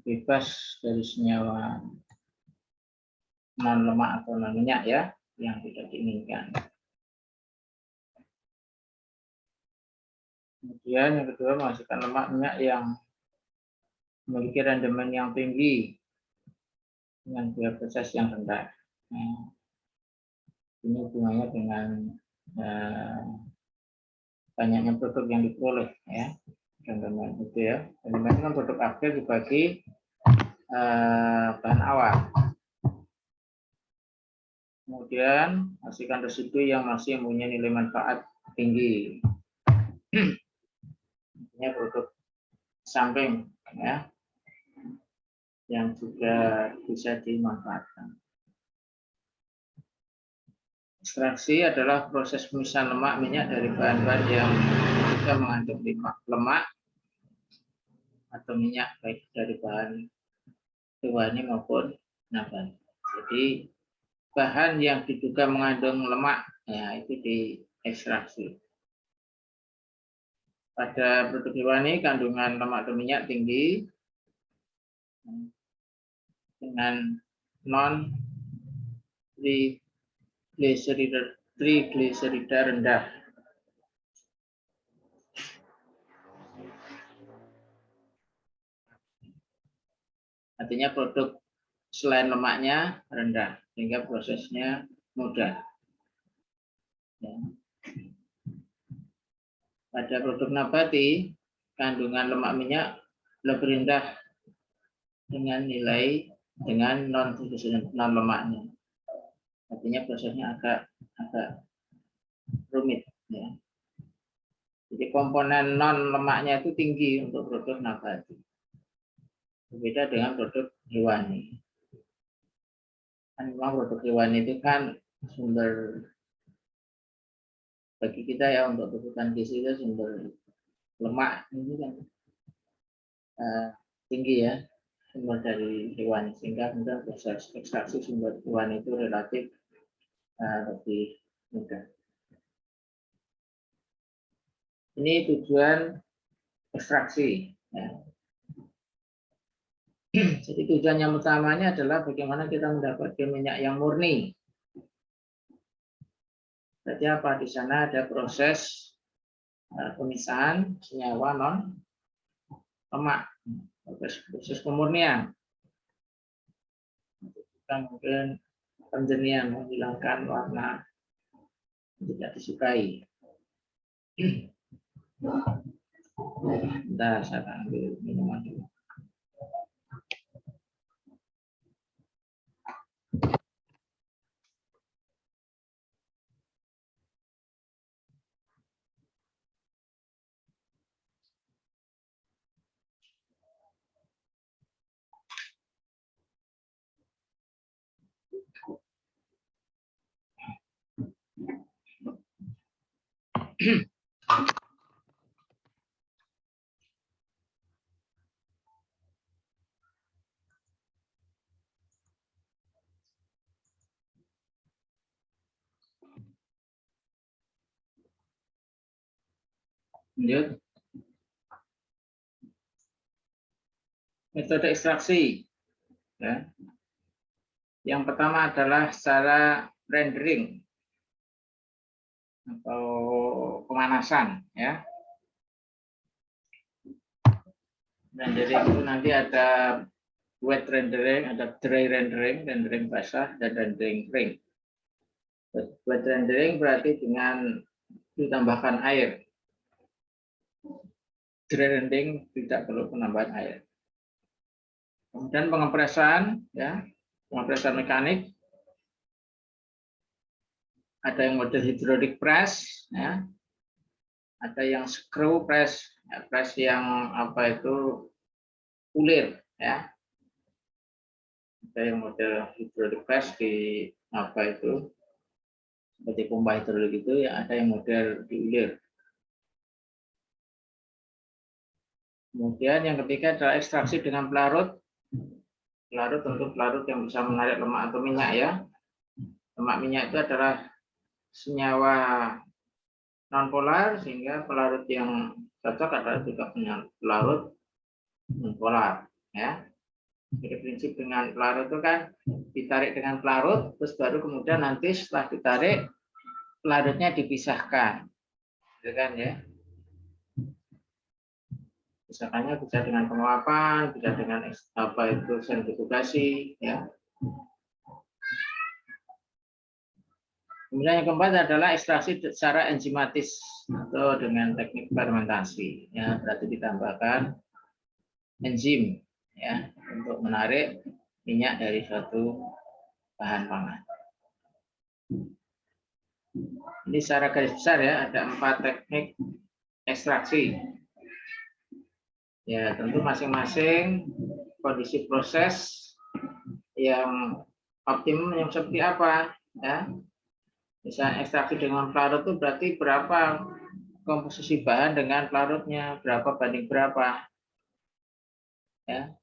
bebas dari senyawa non lemak atau non minyak ya yang tidak diinginkan. Kemudian yang kedua, menghasilkan lemak minyak yang memiliki rendemen yang tinggi dengan biaya proses yang rendah. Nah, ini hubungannya dengan banyaknya produk yang diperoleh ya, rendemen itu ya. Rendemen itu kan produk akhir dibagi bahan awal. Kemudian hasilkan residu yang masih mempunyai nilai manfaat tinggi. Ini produk samping ya, yang juga bisa dimanfaatkan. Ekstraksi adalah proses pemisahan lemak minyak dari bahan-bahan yang juga mengandung lemak atau minyak baik dari bahan hewani maupun nabati. Jadi bahan yang diduga mengandung lemak ya itu diekstraksi. Pada produk hewani kandungan lemak atau minyak tinggi dengan non trigliserida rendah. Artinya produk selain lemaknya rendah, sehingga prosesnya mudah. Ya. Pada produk nabati, kandungan lemak minyak lebih rendah dengan nilai non lemaknya. Artinya prosesnya agak rumit. Ya. Jadi komponen non lemaknya itu tinggi untuk produk nabati. Berbeda dengan produk hewani. Kan memang produk hewani itu kan sumber bagi kita ya untuk kebutuhan gizi itu sumber lemak ini kan tinggi ya, sumber dari hewani, sehingga kemudian proses ekstraksi sumber hewani itu relatif lebih mudah. Ini tujuan ekstraksi. Ya. Jadi tujuan yang utamanya adalah bagaimana kita mendapatkan minyak yang murni. Berarti apa? Di sana ada proses pemisahan senyawa non lemak, proses pemurnian. Kita mungkin penjernihan, menghilangkan warna tidak disukai. Bentar, saya ambil minuman dulu. Lanjut. Metode ekstraksi. Ya. Yang pertama adalah secara rendering atau pemanasan. Ya. Rendering itu nanti ada wet rendering, ada dry rendering, rendering basah, dan rendering kering. Wet rendering berarti dengan ditambahkan air. Dry rendering tidak perlu penambahan air. Kemudian pengepresan, ya, pengepresan mekanik. Ada yang model hydraulic press, ya. Ada yang screw press, ya, press yang apa itu ulir, ya. Ada yang model hydraulic press di apa itu seperti pompa hidrolik itu, ya. Ada yang model diulir. Kemudian yang ketiga adalah ekstraksi dengan pelarut. Pelarut untuk pelarut yang bisa menarik lemak atau minyak ya. Lemak minyak itu adalah senyawa nonpolar, sehingga pelarut yang cocok adalah juga pelarut nonpolar ya. prinsip dengan pelarut itu kan ditarik dengan pelarut, terus baru kemudian nanti setelah ditarik pelarutnya dipisahkan, gitu kan ya. Pisahkannya bisa dengan penguapan, bisa dengan apa itu sentrifugasi, ya. Kemudian yang keempat adalah ekstraksi secara enzimatis atau dengan teknik fermentasi. Ya, berarti ditambahkan enzim ya untuk menarik minyak dari suatu bahan pangan. Ini secara garis besar ya, ada 4 teknik ekstraksi. Ya, tentu masing-masing kondisi proses yang optimum yang seperti apa ya. Misalnya ekstraksi dengan pelarut itu berarti berapa komposisi bahan dengan pelarutnya, berapa banding berapa. Ya.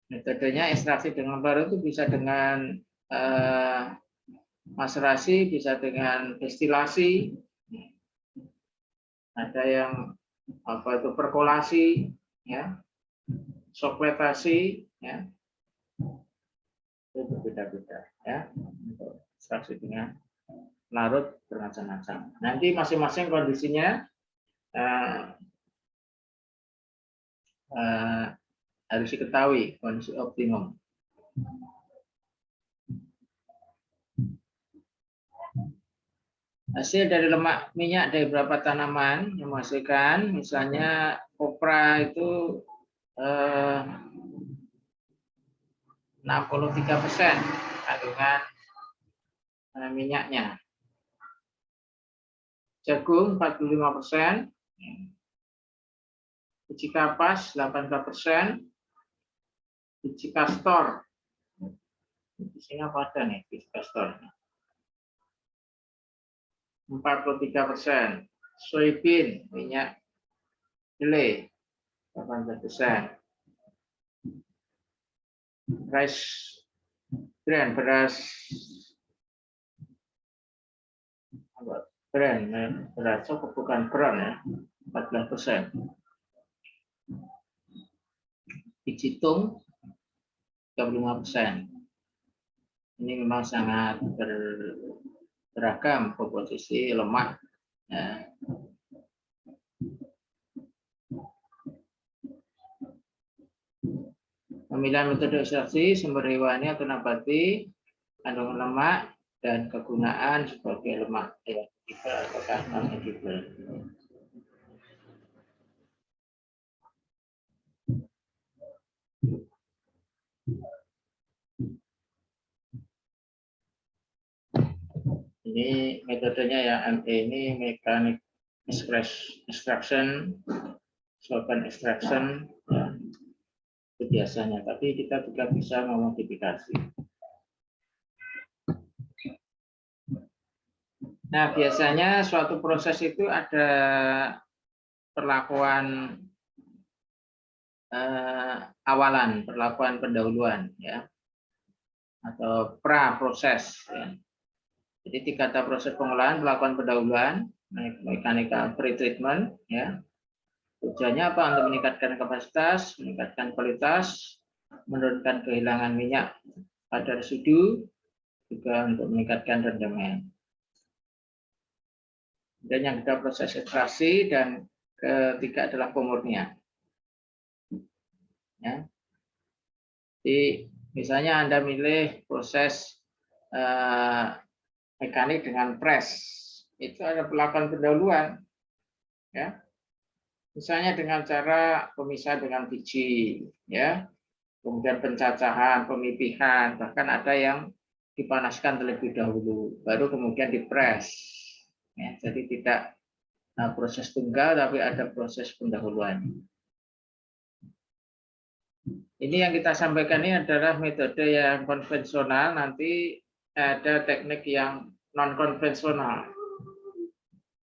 Metodenya ekstraksi dengan pelarut itu bisa dengan maserasi, bisa dengan destilasi, ada yang apa itu perkolasi, ya, sokletasi, ya, itu berbeda-beda, ya, untuk ekstraksi dengan larut bermacam-macam. Nanti masing-masing kondisinya harus diketahui kondisi optimum. Hasil dari lemak minyak dari beberapa tanaman yang menghasilkan, misalnya kopra itu 63% kandungan minyaknya. Jagung 45%, biji kapas 18%, biji kastor. Di sini apa ada nih biji kastor? 43%, soybean minyak kedelai 18%, rice bran beras beras bukan beran ya 14%, biji tung 35%. Ini memang sangat beragam komposisi lemak. Ya. Pemilihan metode ekstraksi sumber hewani atau nabati, kandungan lemak, dan kegunaan sebagai lemak edible atau non edible. Ini metodenya ya, ME ini mechanic extraction, solvent extraction, ya, itu biasanya. Tapi kita juga bisa memodifikasi. Nah, biasanya suatu proses itu ada perlakuan awalan, perlakuan pendahuluan, ya, atau pra proses. Ya. Jadi 3 tahap proses pengolahan, perlakuan pendahuluan, mechanical pretreatment, ya. Tujuannya apa? Untuk meningkatkan kapasitas, meningkatkan kualitas, menurunkan kehilangan minyak pada residu, juga untuk meningkatkan rendemen. Dan yang kedua proses ekstraksi, dan ketiga adalah pemurnian. Ya. Jadi misalnya Anda milih proses mekanik dengan press, itu ada perlakuan pendahuluan, ya. Misalnya dengan cara pemisahan dengan biji, ya, kemudian pencacahan, pemipihan, bahkan ada yang dipanaskan terlebih dahulu, baru kemudian dipres. Ya, jadi tidak proses tunggal, tapi ada proses pendahuluan. Ini yang kita sampaikan ini adalah metode yang konvensional, nanti ada teknik yang non konvensional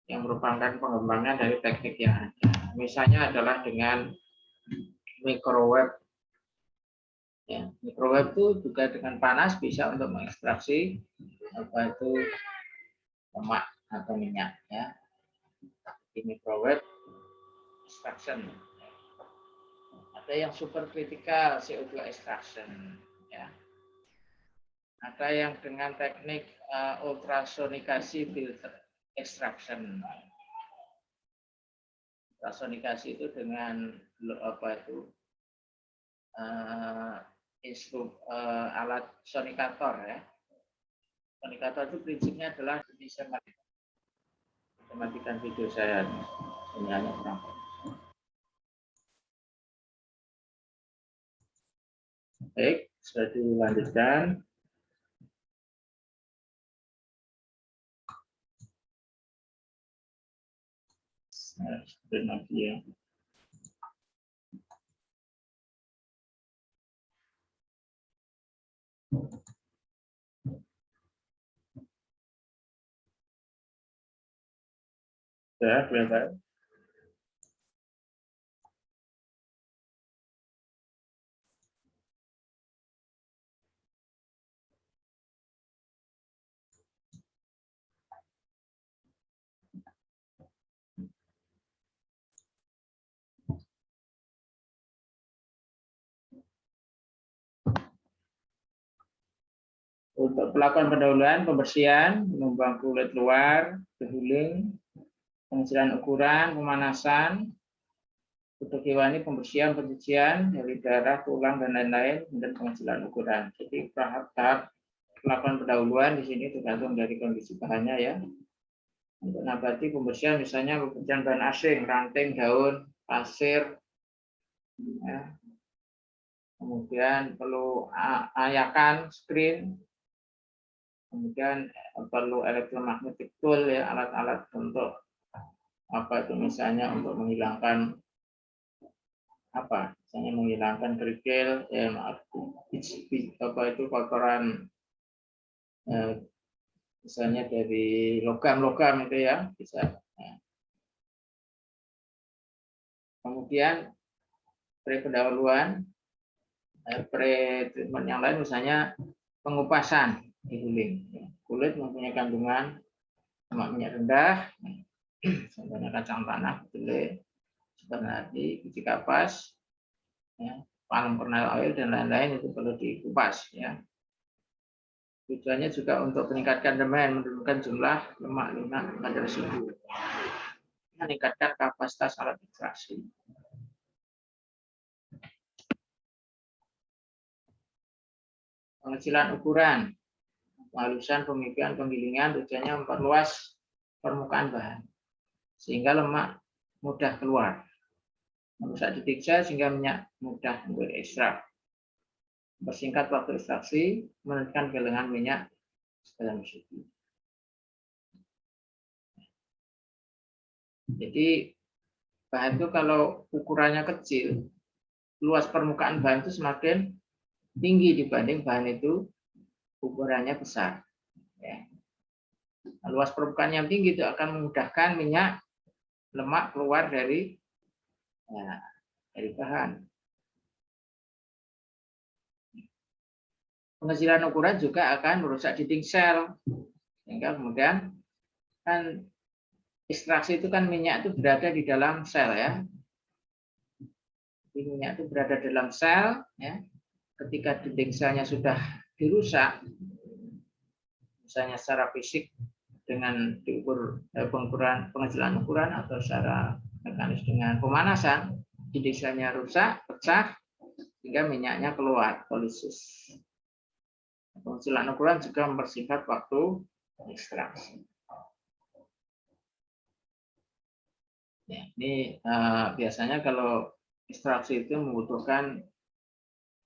yang merupakan pengembangan dari teknik yang ada. Misalnya adalah dengan microwave. Ya, microwave itu juga dengan panas bisa untuk mengekstraksi apa itu lemak atau minyak, ya. Di microwave extraction Ada yang supercritical CO2 extraction, ya. Ada yang dengan teknik ultrasonikasi filter extraction. Ultrasonikasi itu dengan apa itu alat sonikator, ya. Sonikator itu prinsipnya adalah bisa matikan video saya. Ini hanya kurang. Baik, sudah dilanjutkan. Screen lagi ya. Ya, kelihatan. Untuk pelakuan pendahuluan, pembersihan, mengubah kulit luar, behuling, pengecilan ukuran, pemanasan, untuk hewani, pembersihan, pencucian dari darah, tulang, dan lain-lain, dan pengecilan ukuran. Jadi tahap pelakuan pendahuluan di sini tergantung dari kondisi bahannya, ya. Untuk nabati, pembersihan misalnya pembersihan bahan asing, ranting, daun, pasir, ya. Kemudian perlu ayakan, screen, kemudian perlu elektromagnetic tool, ya, alat-alat untuk apa itu misalnya untuk menghilangkan apa, misalnya menghilangkan kerikil, apa itu kotoran, misalnya dari logam-logam itu, ya, bisa. Kemudian pre-pendahuluan, pre-treatment yang lain misalnya pengupasan dihuling. Kulit mempunyai kandungan lemak minyak rendah, contohnya kacang tanah, kedelai, seperti biji kapas, ya, palm kernel oil, dan lain-lain itu perlu dikupas, ya. Tujuannya juga untuk meningkatkan demand, menurunkan jumlah lemak pada residu, meningkatkan kapasitas alat ekstraksi. Pengecilan ukuran, penghalusan, pemipian, penggilingan, tujuannya memperluas permukaan bahan sehingga lemak mudah keluar, merusak titik sel sehingga minyak mudah berekstrak, mempersingkat waktu ekstraksi, menentukan kelengan minyak dalam residu. Jadi bahan itu kalau ukurannya kecil, luas permukaan bahan itu semakin tinggi dibanding bahan itu ukurannya besar. Ya. Luas permukaan yang tinggi itu akan memudahkan minyak lemak keluar dari bahan. Pengecilan ukuran juga akan merusak dinding sel, sehingga kemudian kan ekstraksi itu kan minyak itu berada di dalam sel, ya. Jadi minyak itu berada dalam sel, ya. Ketika dinding selnya sudah dirusak, misalnya secara fisik dengan diukur pengecilan ukuran atau secara mekanis dengan pemanasan, dinding selnya rusak, pecah, sehingga minyaknya keluar, polisis. Pengecilan ukuran juga mempersingkat waktu ekstraksi. Ya, ini biasanya kalau ekstraksi itu membutuhkan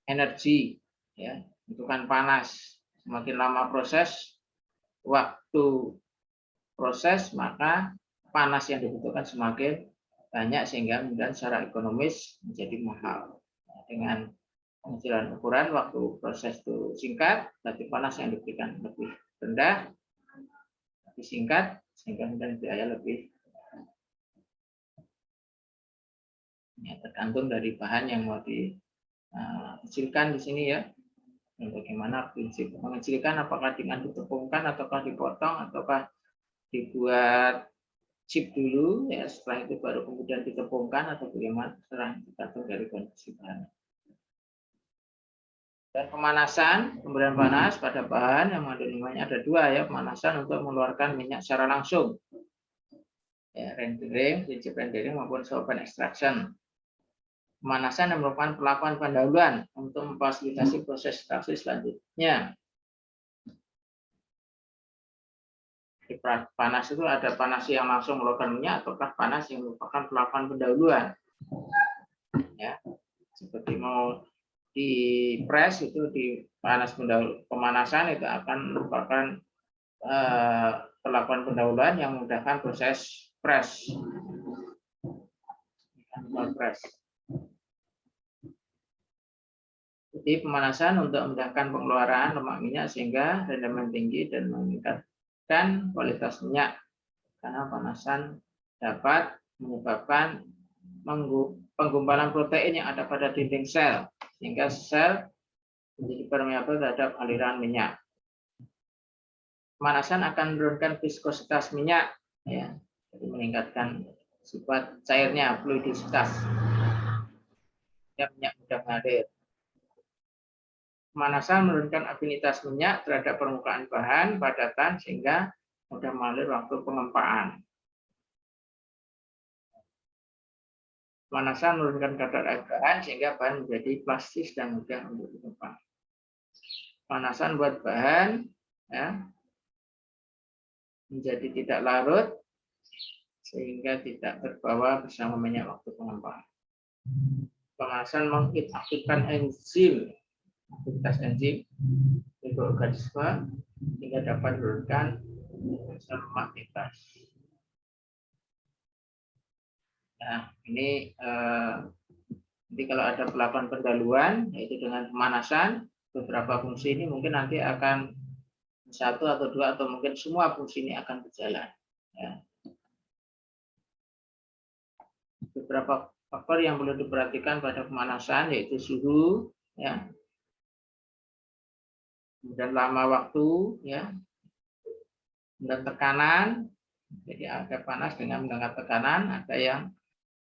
energi, ya, membutuhkan panas. Semakin lama waktu proses, maka panas yang dibutuhkan semakin banyak sehingga kemudian secara ekonomis menjadi mahal. Dengan pengecilan ukuran, waktu proses itu singkat, berarti panas yang diberikan lebih rendah, lebih singkat, sehingga kemudian biaya lebih. Ya, tergantung dari bahan yang mau dikecilkan di sini, ya. Bagaimana prinsip mengecilkan, apakah dengan ditepungkan ataukah dipotong ataukah dibuat chip dulu, ya setelah itu baru kemudian ditepungkan atau bagaimana, setelah tergantung dari kondisi bahan. Dan pemanasan, pemberian panas pada bahan yang mengandung minyaknya ada dua ya, pemanasan untuk mengeluarkan minyak secara langsung, ya, rendering, prinsip rendering maupun solvent extraction. Pemanasan yang merupakan perlakuan pendahuluan untuk memfasilitasi proses ekstraksi selanjutnya. Di panas itu ada panas yang langsung mengeluarkan minyak ataukah panas yang merupakan perlakuan pendahuluan. Ya, seperti mau di press itu di panas pemanasan itu akan merupakan perlakuan pendahuluan yang memudahkan proses press. Jadi pemanasan untuk memudahkan pengeluaran lemak minyak sehingga rendaman tinggi dan meningkatkan kualitas minyak. Karena pemanasan dapat menyebabkan penggumpalan protein yang ada pada dinding sel sehingga sel menjadi permeabel terhadap aliran minyak. Pemanasan akan menurunkan viskositas minyak, ya, jadi meningkatkan sifat cairnya, fluidisitas. Minyak mudah mengalir. Pemanasan menurunkan afinitas minyak terhadap permukaan bahan, padatan, sehingga mudah mengalir waktu pengempaan. Pemanasan menurunkan kadar air bahan, sehingga bahan menjadi plastis dan mudah untuk ditempa. Pemanasan buat bahan, ya, menjadi tidak larut, sehingga tidak terbawa bersama minyak waktu pengempaan. Pemanasan mengaktifkan enzim, aktivitas enzim mikroorganisme sehingga dapat menurunkan lemak bebas. Nah, ini jadi kalau ada perlakuan pendahuluan, yaitu dengan pemanasan, beberapa fungsi ini mungkin nanti akan satu atau dua atau mungkin semua fungsi ini akan berjalan. Ya. Beberapa faktor yang perlu diperhatikan pada pemanasan yaitu suhu, ya, kemudian lama waktu, ya, dan tekanan. Jadi ada panas dengan mengangkat tekanan, ada yang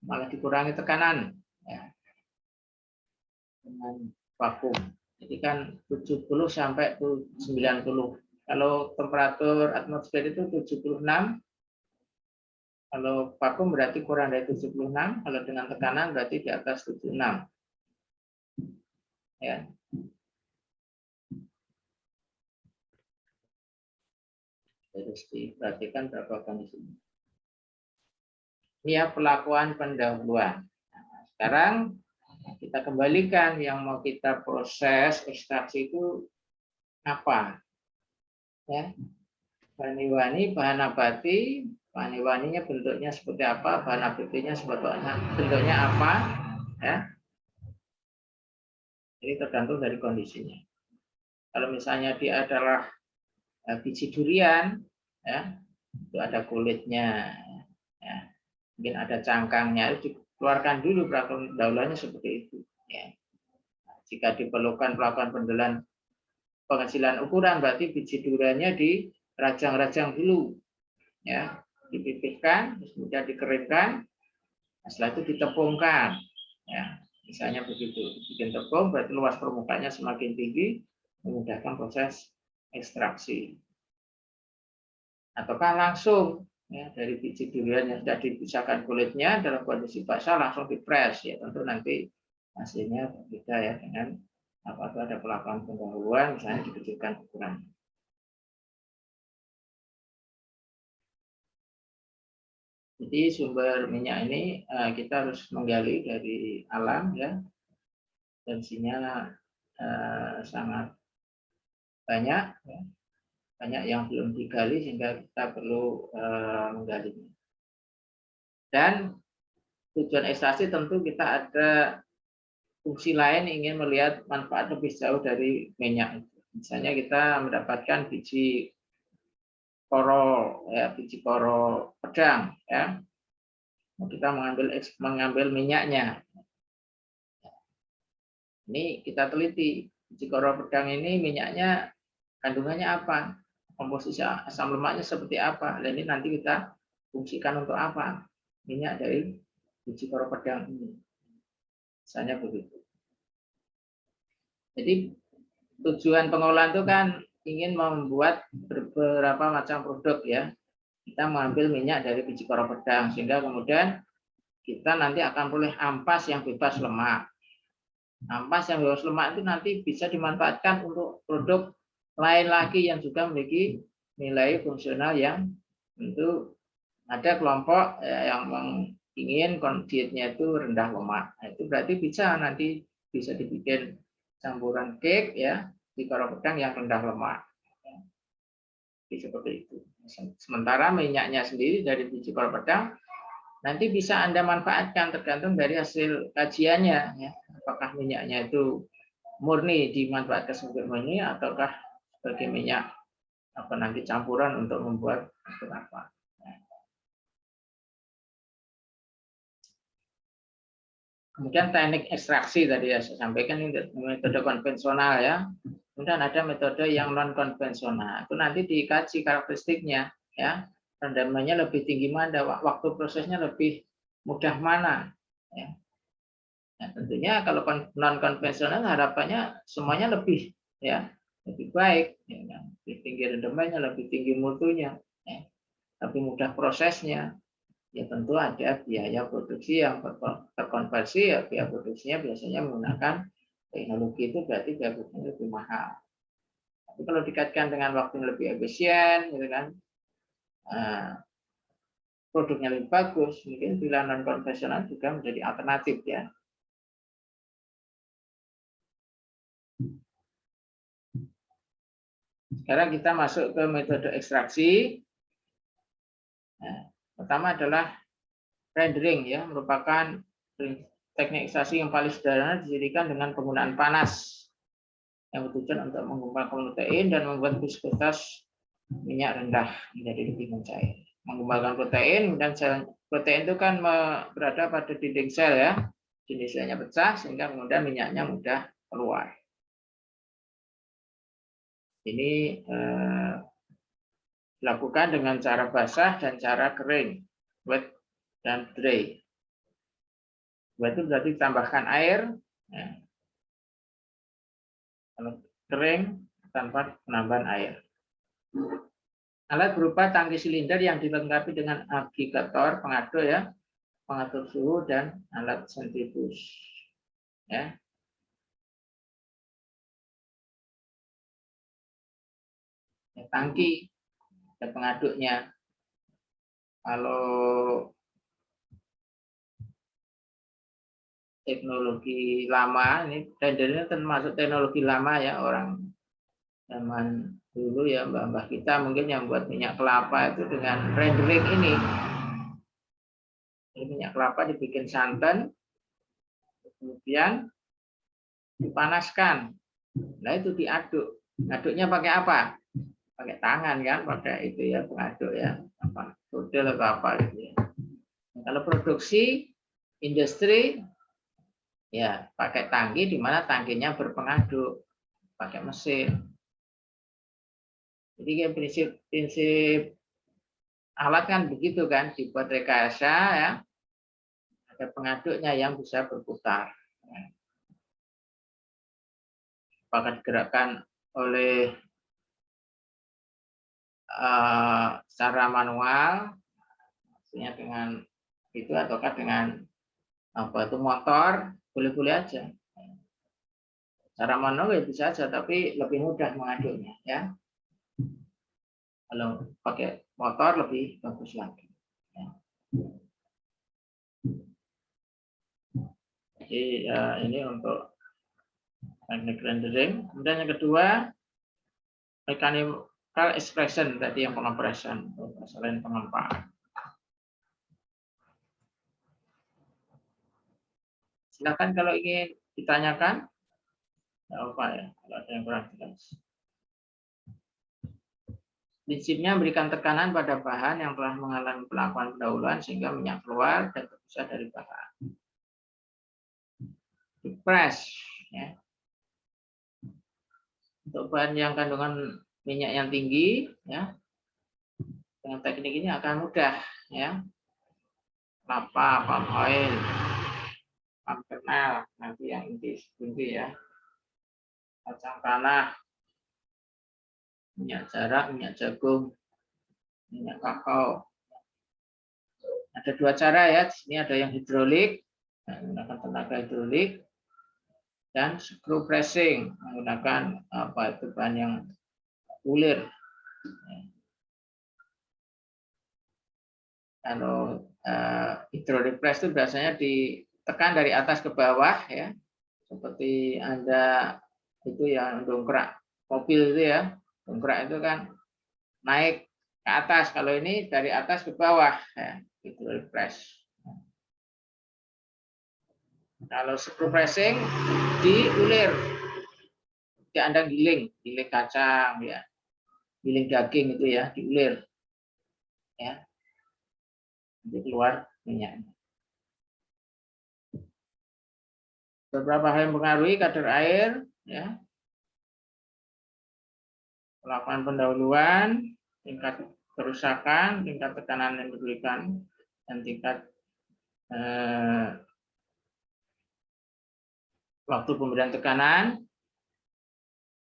malah dikurangi tekanan, ya, dengan vakum. Jadi kan 70 sampai 90. Kalau temperatur atmosfer itu 76, kalau vakum berarti kurang dari 76, kalau dengan tekanan berarti di atas 76. Ya. Harus diperhatikan berapa kondisinya. Ini ya perlakuan pendahuluan. Nah, sekarang kita kembalikan yang mau kita proses ekstraksi itu apa? Ya. Bahan hewani, bahan nabati, bahan hewaninya bentuknya seperti apa, bahan nabatinya bentuknya apa, ya. Jadi tergantung dari kondisinya. Kalau misalnya dia adalah biji durian, ya, itu ada kulitnya, ya, mungkin ada cangkangnya, itu dikeluarkan dulu perlakuan pendahuluannya seperti itu. Ya. Nah, jika diperlukan perlakuan pendahuluan penghasilan ukuran, berarti biji duriannya dirajang-rajang dulu, ya, dipipihkan, kemudian dikeringkan, nah, setelah itu ditepungkan, ya, misalnya begitu, bikin tepung, berarti luas permukaannya semakin tinggi, memudahkan proses ekstraksi. Ataukah langsung, ya, dari biji durian yang sudah dipisahkan kulitnya dalam kondisi basah langsung dipres, ya, tentu nanti hasilnya berbeda ya dengan apabila ada perlakuan pendahuluan, misalnya dikecilkan ukuran. Jadi sumber minyak ini kita harus menggali dari alam, ya, tensinya sangat banyak, ya. Banyak yang belum digali sehingga kita perlu menggalinya. Dan tujuan ekstraksi tentu kita ada fungsi lain, ingin melihat manfaat lebih jauh dari minyak. Misalnya kita mendapatkan biji koro, ya, biji koro pedang, ya. Kita mengambil minyaknya. Ini kita teliti biji koro pedang ini minyaknya kandungannya apa, komposisi asam lemaknya seperti apa. Dan ini nanti kita fungsikan untuk apa minyak dari biji koro pedang ini. Misalnya begitu. Jadi tujuan pengolahan itu kan ingin membuat beberapa macam produk ya. Kita mengambil minyak dari biji koro pedang sehingga kemudian kita nanti akan boleh ampas yang bebas lemak. Ampas yang bebas lemak itu nanti bisa dimanfaatkan untuk produk lain lagi yang juga memiliki nilai fungsional yang tentu ada kelompok yang ingin dietnya itu rendah lemak. Nah, itu berarti bisa nanti bisa dibikin campuran cake ya di koro pedang yang rendah lemak. Jadi seperti itu. Sementara minyaknya sendiri dari biji koro pedang nanti bisa Anda manfaatkan tergantung dari hasil kajiannya ya. Apakah minyaknya itu murni dimanfaatkan sebagai murni ataukah sebagai minyak apa nanti campuran untuk membuat apa. Kemudian teknik ekstraksi tadi ya saya sampaikan ini metode konvensional ya. Kemudian ada metode yang non konvensional. Itu nanti dikaji karakteristiknya ya. Rendamannya lebih tinggi mana, waktu prosesnya lebih mudah mana ya. Nah, tentunya kalau non konvensional harapannya semuanya lebih ya, lebih baik ya. Lebih tinggi rendamannya, lebih tinggi mutunya ya. Lebih mudah prosesnya. Ya tentu ada biaya produksi yang terkonversi ya, biaya produksinya biasanya menggunakan teknologi itu berarti biaya produksinya lebih mahal. Tapi kalau dikaitkan dengan waktu yang lebih efisien, gitu kan, produknya lebih bagus, mungkin pilihan non konvensional juga menjadi alternatif ya. Sekarang kita masuk ke metode ekstraksi. Nah, pertama adalah rendering ya, merupakan teknik ekstraksi yang paling sederhana dijadikan dengan penggunaan panas yang bertujuan untuk menggumpalkan protein dan membuat viskositas minyak rendah menjadi lebih mencair. Menggumpalkan protein dan sel protein itu kan berada pada dinding sel ya, dinding selnya pecah sehingga kemudian minyaknya mudah keluar. Ini dilakukan dengan cara basah dan cara kering, wet dan dry. Wet itu berarti tambahkan air, ya. Kalau kering tanpa penambahan air. Alat berupa tangki silinder yang dilengkapi dengan agregator pengatur ya, pengatur suhu dan alat sentrifuge. Ya. Tangki dan pengaduknya. Kalau teknologi lama ini rendernya termasuk teknologi lama ya, orang zaman dulu ya mbah-mbah kita mungkin yang buat minyak kelapa itu dengan rendering ini. Ini minyak kelapa dibikin santan, kemudian dipanaskan. Nah itu diaduk. Aduknya pakai apa? Pakai tangan kan, pakai itu ya pengaduk ya, apa sodel atau apa gitu ya. Kalau produksi industri ya pakai tangki di mana tangkinya berpengaduk, pakai mesin. Jadi prinsip alat kan begitu kan, dibuat rekayasa ya, ada pengaduknya yang bisa berputar. Apakah digerakkan oleh secara manual, maksudnya dengan itu ataukah dengan apa itu motor, boleh-boleh aja. Cara manual ya bisa aja, tapi lebih mudah mengaduknya ya. Kalau pakai motor lebih bagus lagi. Ya. Jadi ini untuk teknik rendering. Kemudian yang kedua, mechanical expression tadi yang pengempresan, selain pengempaan. Silakan kalau ingin ditanyakan. Tidak apa ya, kalau ada yang kurang jelas. Prinsipnya memberikan tekanan pada bahan yang telah mengalami pelakuan pendahuluan sehingga minyak keluar dan terpisah dari bahan. Press, ya. Untuk bahan yang kandungan minyak yang tinggi, ya, dengan teknik ini akan mudah ya, kelapa, palm oil, palm kernel, nanti yang inti ya, kacang tanah, minyak jarak, minyak jagung, minyak kakao. Ada dua cara ya, di sini ada yang hidrolik, menggunakan tenaga hidrolik, dan screw pressing, menggunakan bahan yang ulir. Kalau hidrolik press itu biasanya ditekan dari atas ke bawah ya, seperti Anda itu yang dongkrak mobil itu ya, dongkrak itu kan naik ke atas. Kalau ini dari atas ke bawah ya, hidrolik press. Kalau screw pressing diulir, Anda giling kacang ya, giling daging itu ya, diulir ya, nanti keluar minyaknya. Beberapa hal yang mempengaruhi kadar air ya, melakukan pendahuluan, tingkat kerusakan, tingkat tekanan yang diberikan, dan tingkat waktu pemberian tekanan,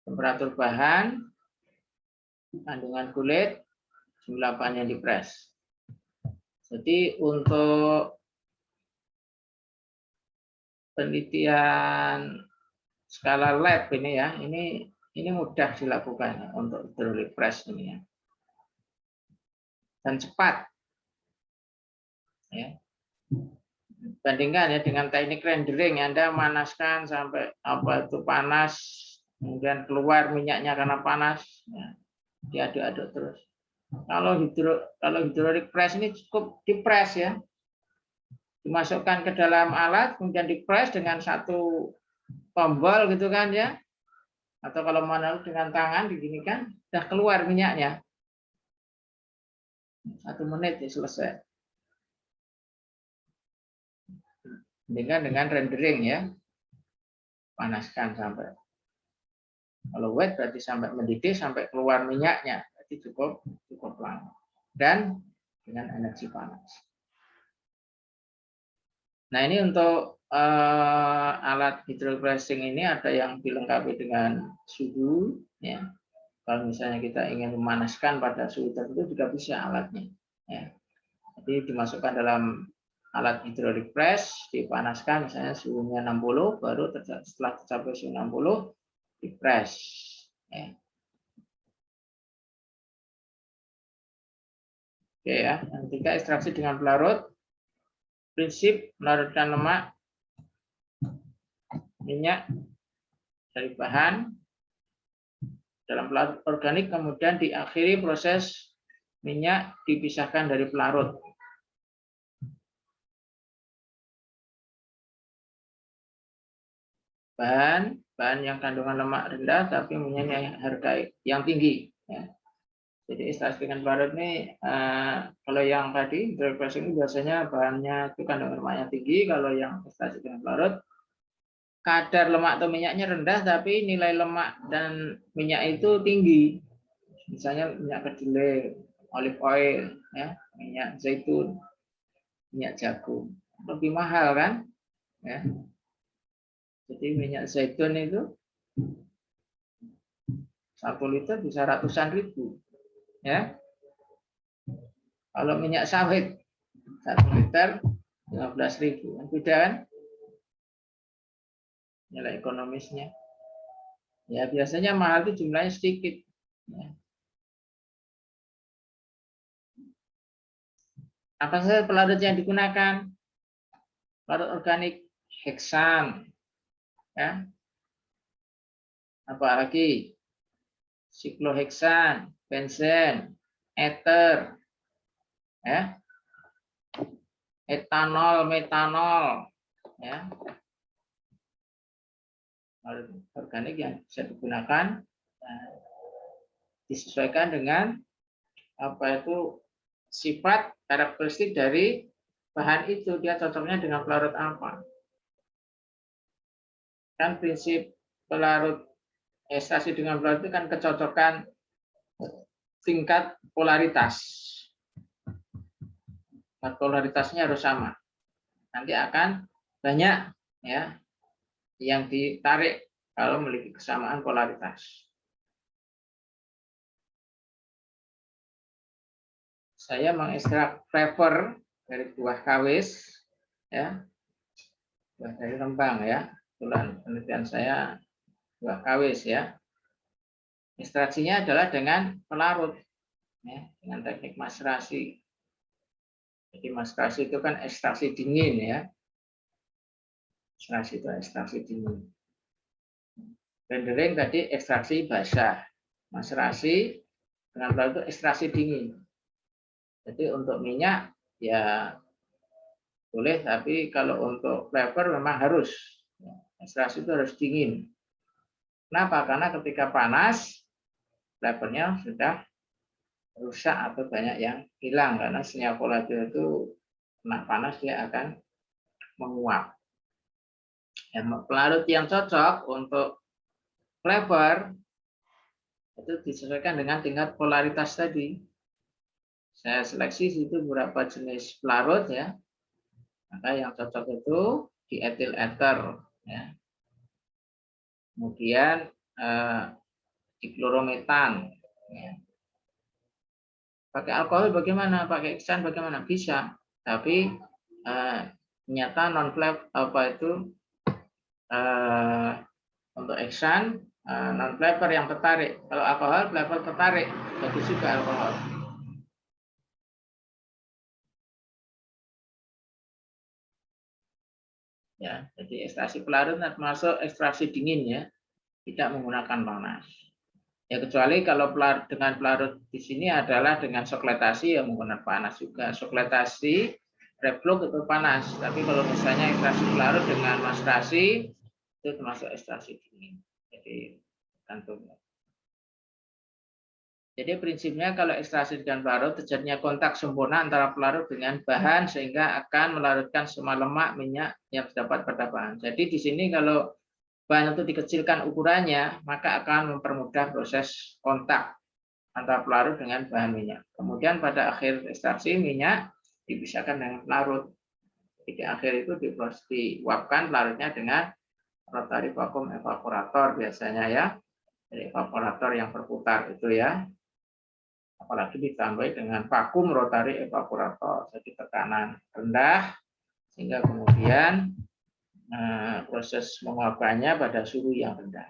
temperatur bahan, kandungan kulit, jumlah bahan yang dipres. Jadi untuk penelitian skala lab ini ya, ini mudah dilakukan untuk hidrolik press ini ya, dan cepat ya. Bandingkan ya dengan teknik rendering, Anda manaskan sampai itu panas, kemudian keluar minyaknya karena panas, ya, diaduk-aduk terus. Kalau hidrolik press ini cukup dipres ya, dimasukkan ke dalam alat, kemudian dipres dengan satu tombol gitu kan ya, atau kalau manual dengan tangan diginikan, sudah keluar minyaknya. 1 menit ya selesai. Dengan rendering ya, panaskan sampai, kalau wet berarti sampai mendidih, sampai keluar minyaknya, berarti cukup lama, dan dengan energi panas. Nah ini untuk alat hidrolik pressing ini ada yang dilengkapi dengan suhu ya. Kalau misalnya kita ingin memanaskan pada suhu tertentu juga bisa alatnya ya. Jadi dimasukkan dalam alat hidrolik press, dipanaskan misalnya suhunya 60, baru setelah tercapai suhu 60 dipres ya. Oke ya. Yang ketiga, ekstraksi dengan pelarut. Prinsip melarutkan lemak, minyak dari bahan dalam pelarut organik, kemudian diakhiri proses minyak dipisahkan dari pelarut. Bahan yang kandungan lemak rendah tapi punya harga yang tinggi ya. Jadi ekstraksi dengan pelarut ini kalau yang tadi hidrolik pressing ini biasanya bahannya itu kandungan lemaknya tinggi. Kalau yang ekstraksi dengan pelarut kadar lemak atau minyaknya rendah tapi nilai lemak dan minyak itu tinggi. Misalnya minyak kedelai, olive oil ya, minyak zaitun, minyak jagung, lebih mahal kan ya. Jadi minyak zaitun itu 1 liter bisa ratusan ribu ya. Kalau minyak sawit 1 liter 15.000, beda kan nilai ekonomisnya ya. Biasanya mahal itu jumlahnya sedikit ya. Apa saja pelarut yang digunakan? Pelarut organik heksan ya, apalagi sikloheksan, benzen, ether ya, etanol, metanol ya. Organik yang bisa digunakan disesuaikan dengan sifat karakteristik dari bahan itu, dia cocoknya dengan pelarut apa. Kan prinsip pelarut, ekstraksi dengan pelarut itu kan kecocokan tingkat polaritas. polaritasnya harus sama. Nanti akan banyak ya yang ditarik kalau memiliki kesamaan polaritas. Saya mengekstrak flavor dari buah kawis, ya, buah dari Rembang ya. Kebetulan penelitian saya buah kawis ya. Ekstraksinya adalah dengan pelarut, ya, dengan teknik maserasi. Jadi maserasi itu kan ekstraksi dingin ya. Ekstraksi itu ekstraksi dingin. Rendering tadi ekstraksi basah. Maserasi dengan pelarut itu ekstraksi dingin. Jadi untuk minyak ya boleh, tapi kalau untuk flavor memang harus. Ekstraksi itu harus dingin. Kenapa? Karena ketika panas, flavornya sudah rusak atau banyak yang hilang. Karena senyawa volatil itu kena panas dia akan menguap. Ya, pelarut yang cocok untuk flavor itu disesuaikan dengan tingkat polaritas tadi. Saya seleksi itu beberapa jenis pelarut ya. Maka yang cocok itu dietil ether ya. Kemudian diklorometan ya. Pakai alkohol bagaimana? Pakai eksan bagaimana? Bisa. Tapi ternyata non flav apa itu untuk eksan non flavor yang tertarik. Kalau alkohol flavor tertarik. Bagus juga alkohol. Ya, jadi ekstraksi pelarut termasuk ekstraksi dingin ya, tidak menggunakan panas. Ya kecuali kalau dengan pelarut di sini adalah dengan sokletasi yang menggunakan panas juga. Sokletasi reflux itu panas, tapi kalau misalnya ekstraksi pelarut dengan maserasi itu termasuk ekstraksi dingin. Jadi tergantung. Jadi prinsipnya kalau ekstraksi dengan pelarut terjadinya kontak sempurna antara pelarut dengan bahan sehingga akan melarutkan semua lemak minyak yang terdapat pada bahan. Jadi di sini kalau bahan itu dikecilkan ukurannya, maka akan mempermudah proses kontak antara pelarut dengan bahan minyak. Kemudian pada akhir ekstraksi minyak dipisahkan dengan pelarut. Di akhir itu diuapkan pelarutnya dengan rotary vacuum evaporator biasanya ya. Jadi evaporator yang berputar itu ya. Apalagi ditambah dengan vakum rotary evaporator. Jadi tekanan rendah sehingga kemudian proses menguapkannya pada suhu yang rendah.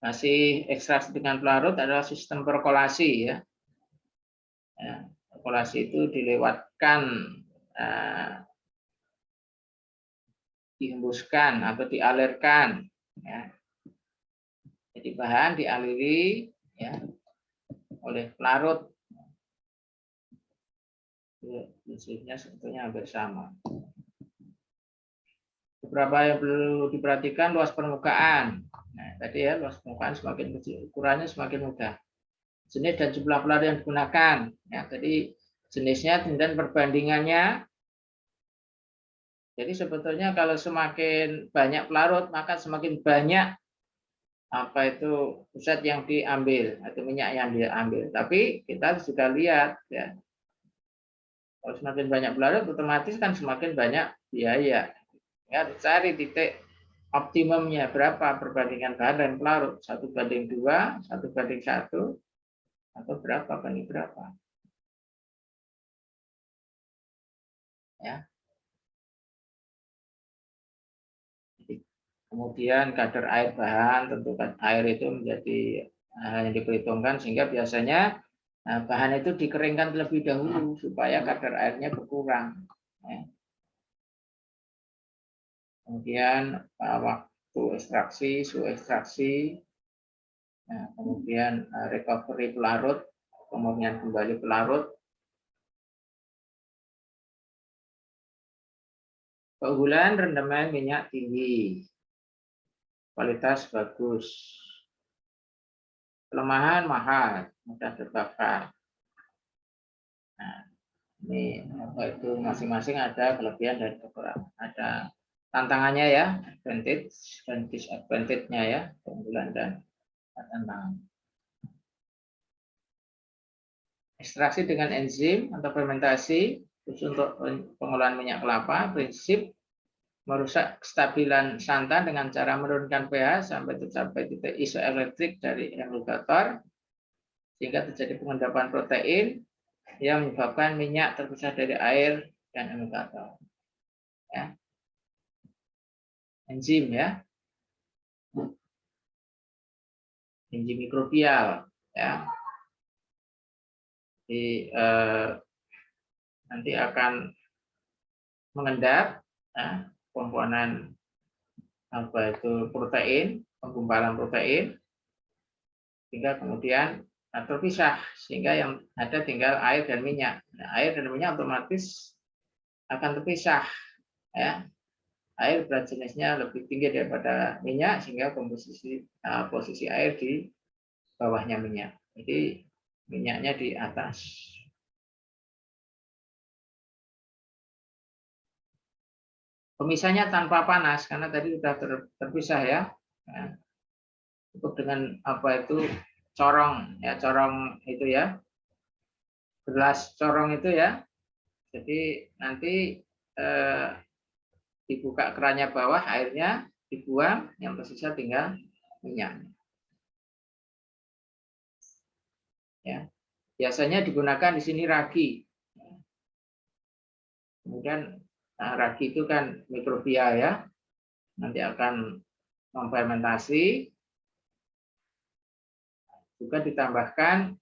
Masih ekstraksi dengan pelarut adalah sistem perkolasi ya. Perkolasi itu dilewatkan, dihembuskan atau dialirkan. Ya. Jadi bahan dialiri ya, oleh pelarut. Prinsipnya sebetulnya hampir sama. Beberapa yang perlu diperhatikan, luas permukaan. Nah, tadi ya, luas permukaan semakin kecil, ukurannya semakin mudah. Jenis dan jumlah pelarut yang digunakan. Ya, tadi jenisnya dan perbandingannya. Jadi sebetulnya kalau semakin banyak pelarut, maka semakin banyak zat yang diambil atau minyak yang diambil. Tapi kita sudah lihat ya, kalau semakin banyak pelarut otomatis kan semakin banyak biaya. Ya, cari titik optimumnya berapa perbandingan bahan dan pelarut, 1:2, 1:1, atau berapa banding berapa. Ya. Kemudian kadar air bahan, tentu air itu menjadi yang diperhitungkan sehingga biasanya bahan itu dikeringkan terlebih dahulu supaya kadar airnya berkurang. Ya. Kemudian waktu ekstraksi, suhu ekstraksi, kemudian recovery pelarut, kemudian kembali pelarut. Keunggulan rendaman minyak tinggi, kualitas bagus. Kelemahan mahal, mudah terbakar. Nah, ini itu masing-masing ada kelebihan dan kekurangan. Ada tantangannya ya, advantage dan disadvantage-nya ya, keunggulan dan tantangan. Ekstraksi dengan enzim atau fermentasi khusus untuk pengolahan minyak kelapa, prinsip merusak kestabilan santan dengan cara menurunkan pH sampai tercapai titik isoelektrik dari emulgator sehingga terjadi pengendapan protein yang menyebabkan minyak terpisah dari air dan emulgator. Ya. Enzim ya, enzim mikrobial ya. Jadi, nanti akan mengendap ya, komponen apa itu protein, penggumpalan protein, sehingga kemudian terpisah sehingga yang ada tinggal air dan minyak. Nah, air dan minyak otomatis akan terpisah ya. Air berat jenisnya lebih tinggi daripada minyak sehingga posisi air di bawahnya minyak. Jadi minyaknya di atas. Pemisahnya tanpa panas karena tadi sudah terpisah ya. Nah, cukup dengan apa itu corong ya, corong itu ya. Gelas corong itu ya. Jadi nanti dibuka kerannya bawah, airnya dibuang, yang tersisa tinggal minyak. Ya. Biasanya digunakan di sini ragi. Kemudian ragi itu kan mikrobial ya, nanti akan memfermentasi, juga ditambahkan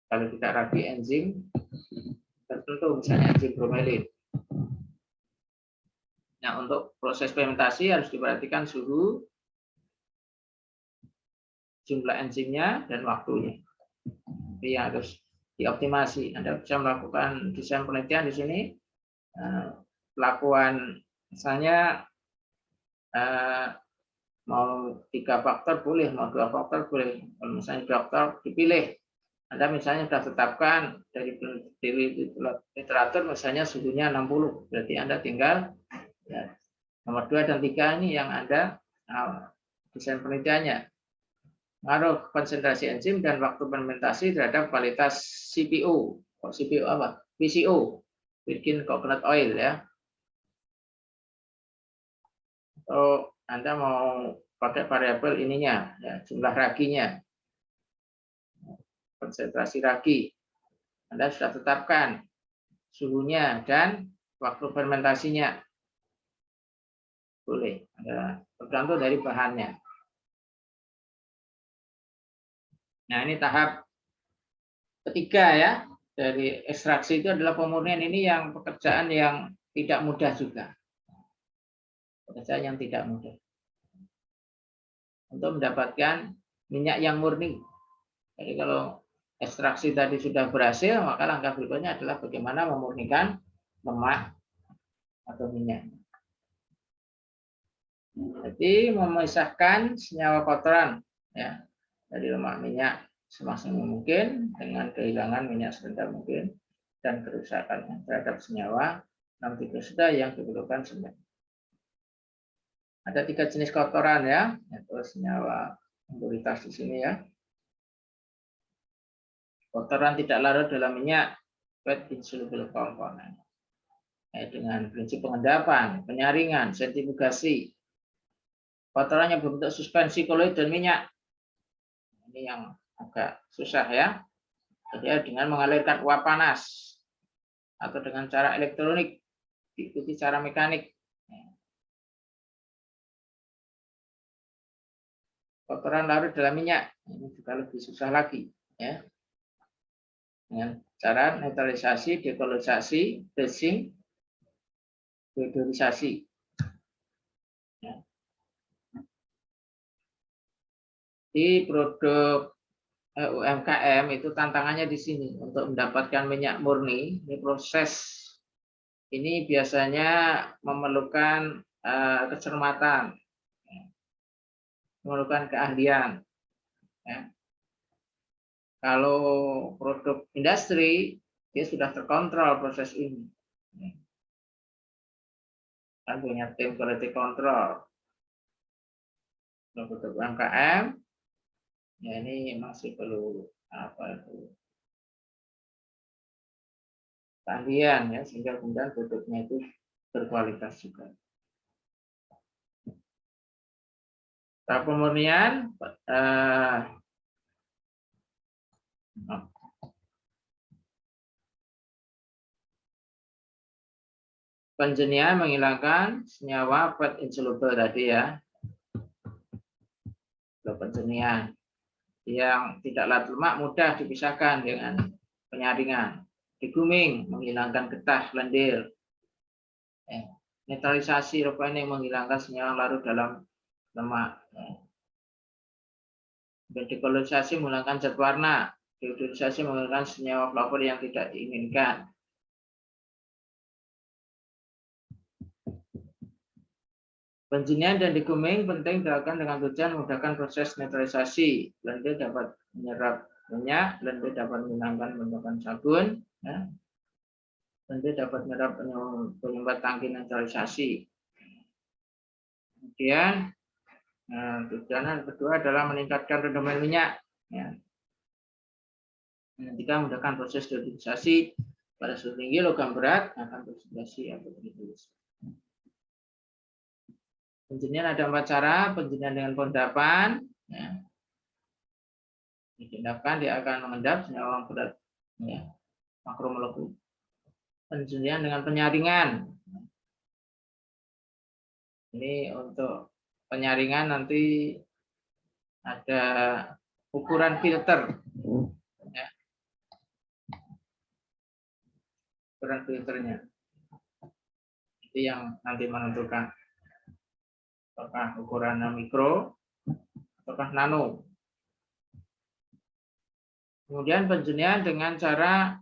kalau kita ragi enzim tertentu, misalnya enzim bromelin. Nah, untuk proses fermentasi harus diperhatikan suhu, jumlah enzimnya, dan waktunya. Jadi harus dioptimasi. Anda bisa melakukan desain penelitian di sini, pelakuan misalnya mau 3 faktor boleh, mau 2 faktor boleh. Kalau misalnya dokter dipilih, Anda misalnya sudah tetapkan dari literatur misalnya suhunya 60, berarti Anda tinggal ya, nomor 2 dan 3 ini yang Anda desain penelitiannya. Ngaruh konsentrasi enzim dan waktu fermentasi terhadap kualitas CPO. CPO apa? VCO, virgin coconut oil ya. Atau Anda mau pakai variabel ininya, ya, jumlah raginya, konsentrasi ragi. Anda sudah tetapkan suhunya dan waktu fermentasinya. Boleh, tergantung dari bahannya. Nah, ini tahap ketiga ya, dari ekstraksi itu adalah pemurnian. Ini yang pekerjaan yang tidak mudah juga. Pekerjaan yang tidak mudah. Untuk mendapatkan minyak yang murni. Jadi kalau ekstraksi tadi sudah berhasil, maka langkah berikutnya adalah bagaimana memurnikan lemak atau minyak. Jadi memisahkan senyawa kotoran ya dari lemak minyak semaksimal mungkin dengan kehilangan minyak serendah mungkin dan kerusakan terhadap senyawa non-gliosida yang diperlukan semen. Ada 3 jenis kotoran ya, yaitu senyawa impuritas di sini ya. Kotoran tidak larut dalam minyak, fat insoluble component. Dengan prinsip pengendapan, penyaringan, sentrifugasi. Kotoran yang berbentuk suspensi koloid dan minyak. Ini yang agak susah ya. Jadi dengan mengalirkan uap panas atau dengan cara elektronik, diikuti cara mekanik. Kotoran larut dalam minyak ini juga lebih susah lagi ya. Dengan cara neutralisasi, dekolorisasi, dressing, deodorisasi. Ya. Di produk UMKM itu tantangannya di sini untuk mendapatkan minyak murni. Ini proses ini biasanya memerlukan kecermatan, memerlukan keahlian. Ya. Kalau produk industri dia sudah terkontrol proses ini. Kan punya tim quality control. Produk UMKM ya ini masih perlu apa itu keahlian ya, sehingga kemudian produknya itu berkualitas juga. Tahap pemurnian penjernihan menghilangkan senyawa fat insoluble tadi ya. Penjernihan yang tidak larut lemak mudah dipisahkan dengan penyaringan. Deguming menghilangkan getah lendir. Netralisasi refining menghilangkan senyawa larut dalam lemak. Dekolonisasi menghilangkan zat warna. Deodorisasi menghilangkan senyawa flavor yang tidak diinginkan. Penjernihan dan deguming penting dilakukan dengan tujuan memudahkan proses netralisasi. Lendir dapat menyerap minyak, lendir dapat menghilangkan bentukan sabun, ya. Lendir dapat menyerap penyumbat tangki netralisasi. Kemudian tujuan kedua adalah meningkatkan rendaman minyak. Ya. Ketika memudahkan proses deodorisasi pada suhu tinggi logam berat akan terdeteksi atau ditulis. Penjernihan ada 4 cara. Penjernihan dengan pengendapan, ya. Diendapkan dia akan mengendap senyawa berat, ya, makromolekul. Penjernihan dengan penyaringan. Ini untuk penyaringan nanti ada ukuran filter, ya. Ukuran filternya itu yang nanti menentukan apakah ukuran mikro ataukah nano. Kemudian penjernihan dengan cara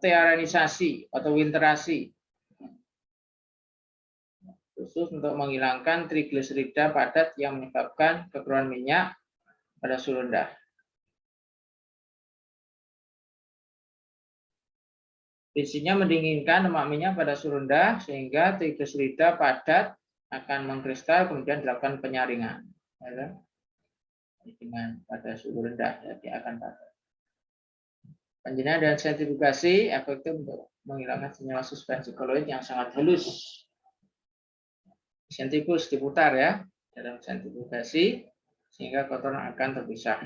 destearisasi atau winterasi, khusus untuk menghilangkan trigliserida padat yang menyebabkan kekurangan minyak pada suhu rendah. Prinsipnya mendinginkan lemak minyak pada suhu rendah sehingga trigliserida padat akan mengkristal, kemudian dilakukan penyaringan, ya, dengan pada suhu rendah, jadi akan padat. Penjernihan dan sentrifugasi efektif untuk menghilangkan senyawa suspensi koloid yang sangat halus. Sentrifuge diputar ya dalam sentrifugasi sehingga kotoran akan terpisah.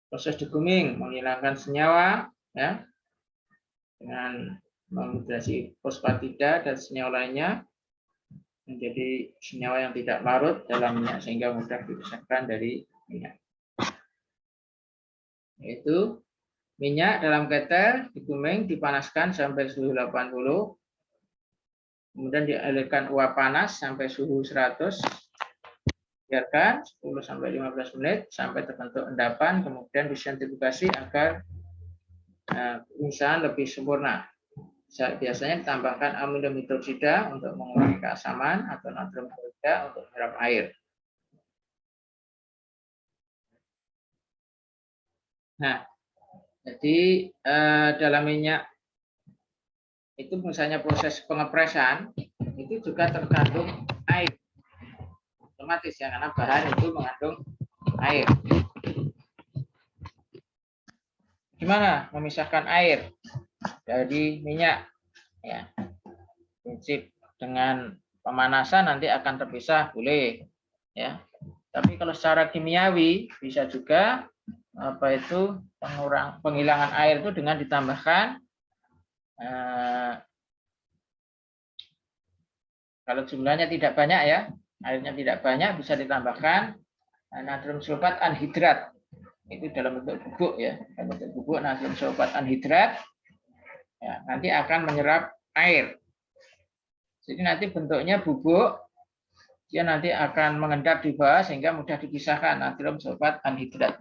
Proses deguming menghilangkan senyawa ya dengan mengoksidasi fosfatida dan senyawa lainnya menjadi senyawa yang tidak larut dalam minyak sehingga mudah dipisahkan dari minyak. Yaitu minyak dalam ketel deguming dipanaskan sampai suhu 80, kemudian dialirkan uap panas sampai suhu 100, biarkan 10-15 menit sampai terbentuk endapan, kemudian disentrifugasi agar pemisahan lebih sempurna. Biasanya ditambahkan aluminium hidroksida untuk mengurangi keasaman atau natrium klorida untuk menyerap air. Nah, jadi dalam minyak itu misalnya proses pengepresan itu juga terkandung air, otomatis ya, karena bahan itu mengandung air. Gimana memisahkan air dari minyak? Ya, prinsip dengan pemanasan nanti akan terpisah, boleh ya. Tapi kalau secara kimiawi bisa juga penghilangan air itu dengan ditambahkan kalau jumlahnya tidak banyak ya, airnya tidak banyak, bisa ditambahkan natrium sulfat anhidrat. Itu dalam bentuk bubuk ya, dalam bentuk bubuk natrium sulfat anhidrat ya, nanti akan menyerap air. Jadi nanti bentuknya bubuk, dia nanti akan mengendap di bawah sehingga mudah dipisahkan natrium sulfat anhidrat.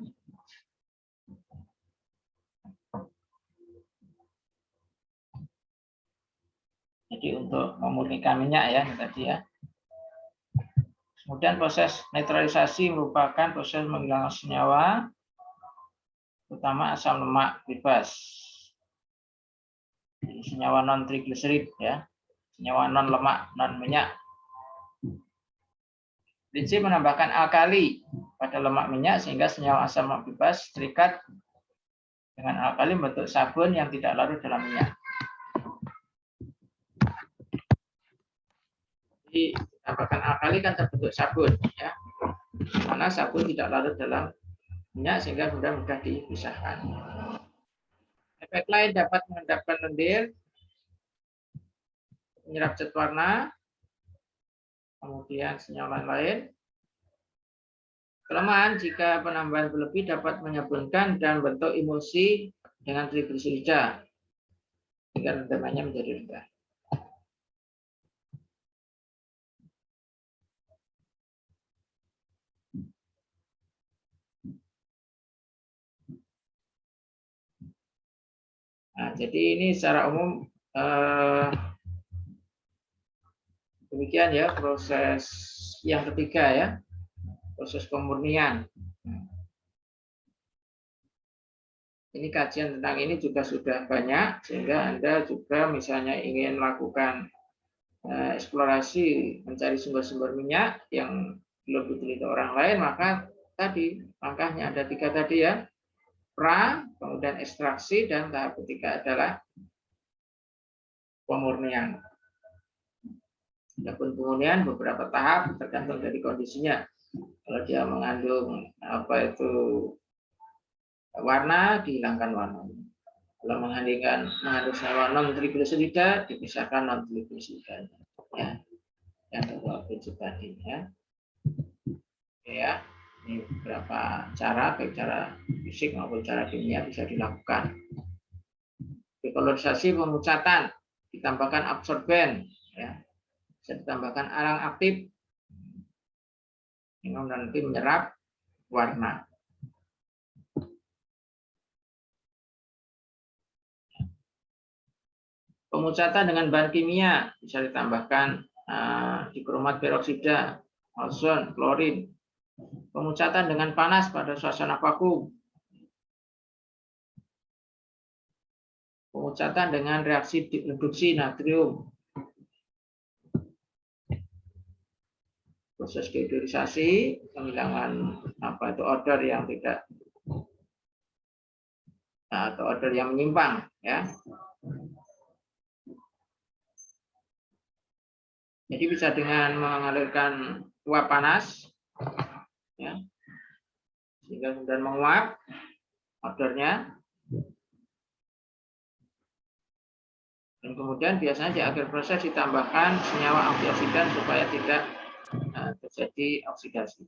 Jadi untuk memurnikan minyak ya tadi ya. Kemudian proses netralisasi merupakan proses menghilangkan senyawa, terutama asam lemak bebas. Senyawa non trigliserid ya, senyawa non lemak, non minyak. Prinsip menambahkan alkali pada lemak minyak sehingga senyawa asam lemak bebas terikat dengan alkali membentuk sabun yang tidak larut dalam minyak. Jadi tambahkan alkali kan terbentuk sabun ya, karena sabun tidak larut dalam minyak sehingga mudah dipisahkan. Efek lain dapat mengendapkan lendir, menyerap zat warna, kemudian senyawa lain. Kelemahan jika penambahan berlebih dapat menyebabkan dan bentuk emulsi dengan trigliserida sehingga rendamannya menjadi rendah. Nah, jadi ini secara umum demikian ya proses yang ketiga ya, proses pemurnian. Ini kajian tentang ini juga sudah banyak sehingga Anda juga misalnya ingin melakukan eksplorasi mencari sumber-sumber minyak yang belum diteliti orang lain, maka tadi langkahnya ada 3 tadi ya, pra, kemudian ekstraksi, dan tahap ketiga adalah pemurnian. Adapun pemurnian beberapa tahap tergantung dari kondisinya. Kalau dia mengandung warna, dihilangkan warnanya. Kalau mengandung senyawa non trigliserida, dipisahkan non trigliserida. Ya, yang kedua prinsip tadi ya. Oke ya. Ini beberapa cara, baik cara fisik maupun cara kimia bisa dilakukan. Dekolorisasi pemucatan, ditambahkan absorben, ya. Bisa ditambahkan arang aktif, yang nanti menyerap warna. Pemucatan dengan bahan kimia bisa ditambahkan dikromat peroksida, ozon, klorin. Pemucatan dengan panas pada suasana vakum. Pemucatan dengan reaksi reduksi natrium. Proses deodorisasi, penghilangan odor yang tidak atau odor yang menyimpang ya. Jadi bisa dengan mengalirkan uap panas ya, sehingga kemudian menguap odornya. Dan kemudian biasanya di akhir proses ditambahkan senyawa antioksidan supaya tidak terjadi oksidasi.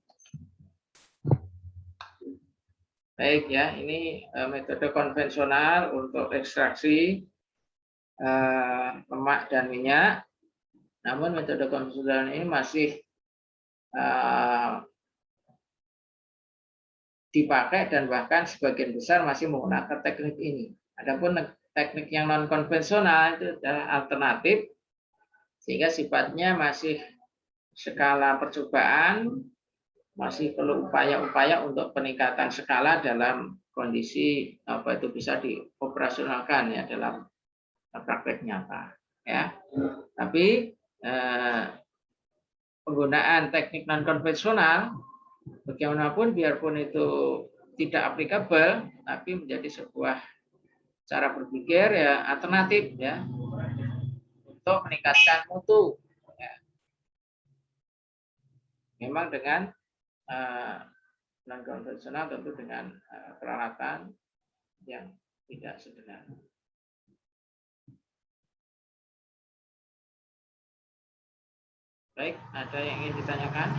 Baik ya, ini metode konvensional untuk ekstraksi lemak dan minyak. Namun metode konvensional ini masih dipakai dan bahkan sebagian besar masih menggunakan teknik ini. Adapun teknik yang non konvensional itu adalah alternatif, sehingga sifatnya masih skala percobaan, masih perlu upaya-upaya untuk peningkatan skala dalam kondisi bisa dioperasionalkan ya dalam praktek nyata ya. Tapi penggunaan teknik non konvensional bagaimanapun biarpun itu tidak aplikabel, tapi menjadi sebuah cara berpikir ya alternatif ya untuk meningkatkan mutu ya. Memang dengan non konvensional tentu dengan peralatan yang tidak sederhana. Baik, ada yang ingin ditanyakan?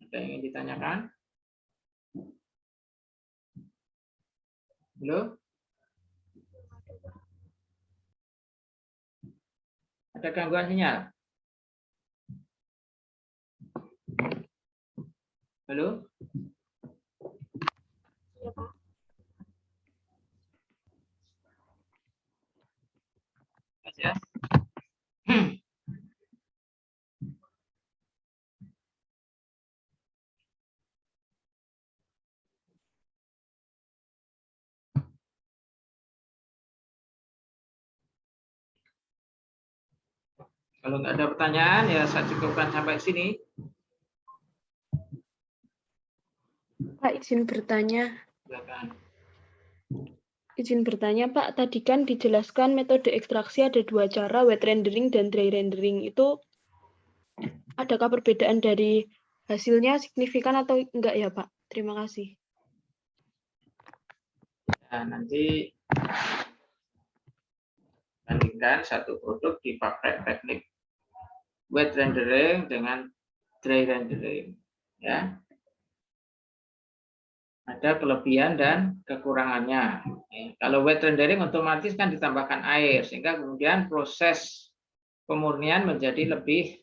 Ada yang ingin ditanyakan? Belum? Ada gangguan sinyal? Halo? Kalau nggak ada pertanyaan, ya saya cukupkan sampai sini. Pak, izin bertanya. Silakan. Izin bertanya, Pak. Tadi kan dijelaskan metode ekstraksi ada 2 cara, wet rendering dan dry rendering. Itu adakah perbedaan dari hasilnya signifikan atau enggak ya, Pak? Terima kasih. Nah, nanti bandingkan satu produk dipakai teknik wet rendering dengan dry rendering. Ya, ada kelebihan dan kekurangannya. Kalau wet rendering otomatis kan ditambahkan air, sehingga kemudian proses pemurnian menjadi lebih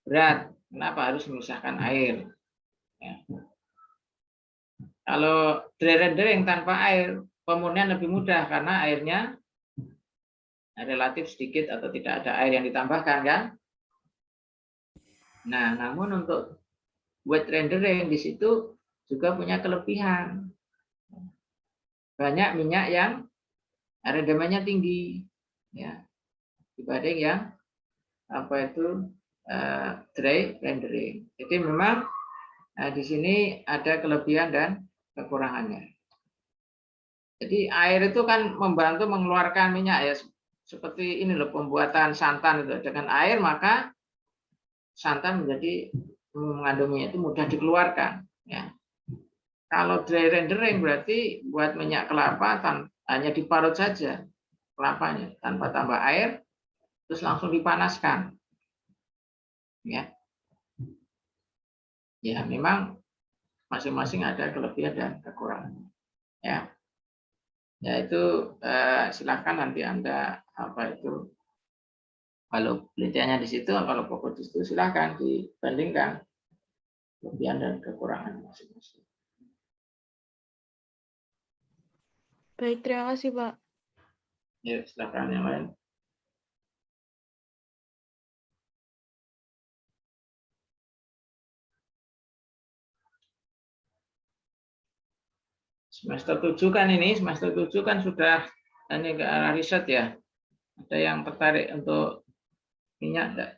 berat. Kenapa harus memisahkan air? Ya. Kalau dry rendering tanpa air, pemurnian lebih mudah karena airnya relatif sedikit atau tidak ada air yang ditambahkan, kan? Nah, namun untuk wet rendering di situ juga punya kelebihan. Banyak minyak yang rendemennya tinggi, ya, dibanding yang dry rendering. Jadi memang di sini ada kelebihan dan kekurangannya. Jadi air itu kan membantu mengeluarkan minyak, ya, seperti ini loh pembuatan santan itu. Dengan air maka santan menjadi mengandung minyak itu mudah dikeluarkan. Ya. Kalau dry rendering berarti buat minyak kelapa hanya diparut saja kelapanya tanpa tambah air, terus langsung dipanaskan. Ya, ya memang masing-masing ada kelebihan dan kekurangan. Ya, ya itu silakan nanti Anda kalau penelitiannya di situ, kalau pokok di situ silakan dibandingkan kelebihan dan kekurangan masing-masing. Baik, terima kasih, Pak. Ya, silakan yang lain. Semester 7 kan ini, semester 7 kan sudah ini ke arah riset ya. Ada yang tertarik untuk minyak enggak?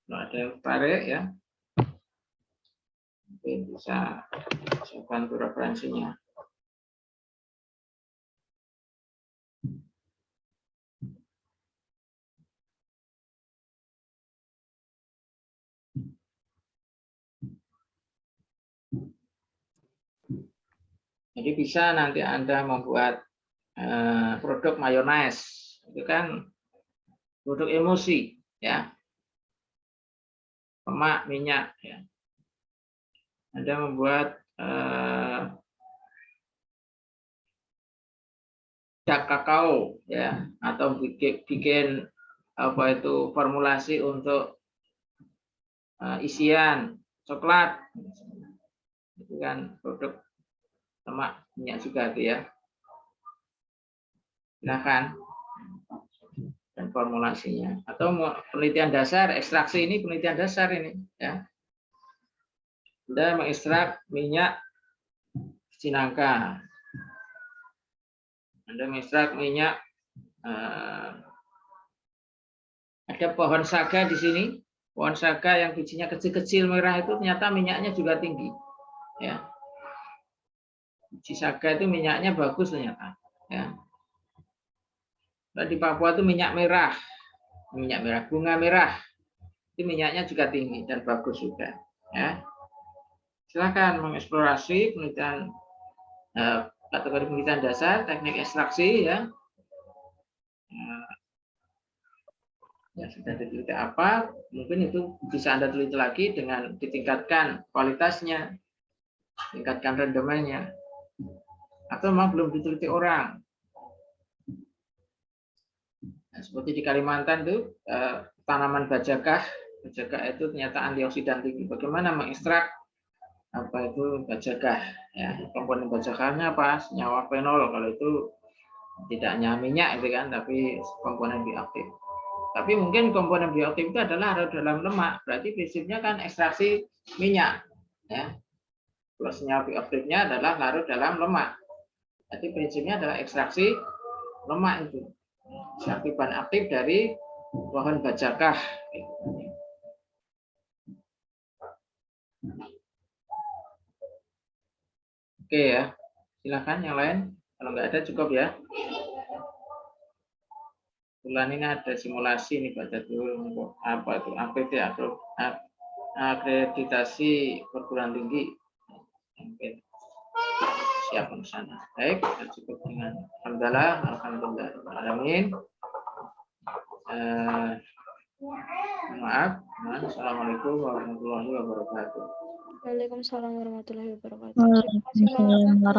Kalau ada yang tertarik ya, mungkin bisa saya bantu referensinya. Jadi bisa nanti Anda membuat produk mayonnaise, itu kan produk emulsi, ya, lemak, minyak, ya. Anda membuat dak kakao, ya, atau bikin formulasi untuk isian coklat, itu kan produk lemak minyak juga itu ya. Silakan dan formulasinya atau penelitian dasar ekstraksi ini penelitian dasar ini ya. Anda mengekstrak minyak cinangka, Anda mengekstrak minyak ada pohon saga di sini, pohon saga yang bijinya kecil-kecil merah itu ternyata minyaknya juga tinggi ya. Biji saga itu minyaknya bagus ternyata ya. Nah, di Papua itu minyak merah bunga merah itu minyaknya juga tinggi dan bagus juga ya. Silakan mengeksplorasi penelitian kategori penelitian dasar teknik ekstraksi ya. Ya sudah diteliti apa, mungkin itu bisa Anda teliti lagi dengan ditingkatkan kualitasnya, tingkatkan rendemennya, atau memang belum diteliti orang. Nah, seperti di Kalimantan tuh tanaman bajakah itu ternyata antioksidan tinggi. Bagaimana mengekstrak bajakah? Ya, komponen bajakahnya apa? Senyawa fenol. Kalau itu tidak hanya minyak itu kan, tapi komponen bioaktif. Tapi mungkin komponen bioaktif itu adalah dalam lemak. Berarti prinsipnya kan ekstraksi minyak, ya. Kalau senyawa bioaktifnya adalah larut dalam lemak. Jadi prinsipnya adalah ekstraksi lemak itu. Ekstraksi bahan aktif dari pohon bajakah. Oke ya, silakan yang lain. Kalau nggak ada cukup ya. Bulan ini ada simulasi nih baca dulu apa itu akreditasi perguruan tinggi. Mungkin siap ke sana. Baik, kita cukup dengan alhamdulillah. Maaf. Assalamualaikum warahmatullahi wabarakatuh. Waalaikumsalam warahmatullahi wabarakatuh. Terima kasih, Pak. Waalaikumsalam warahmatullahi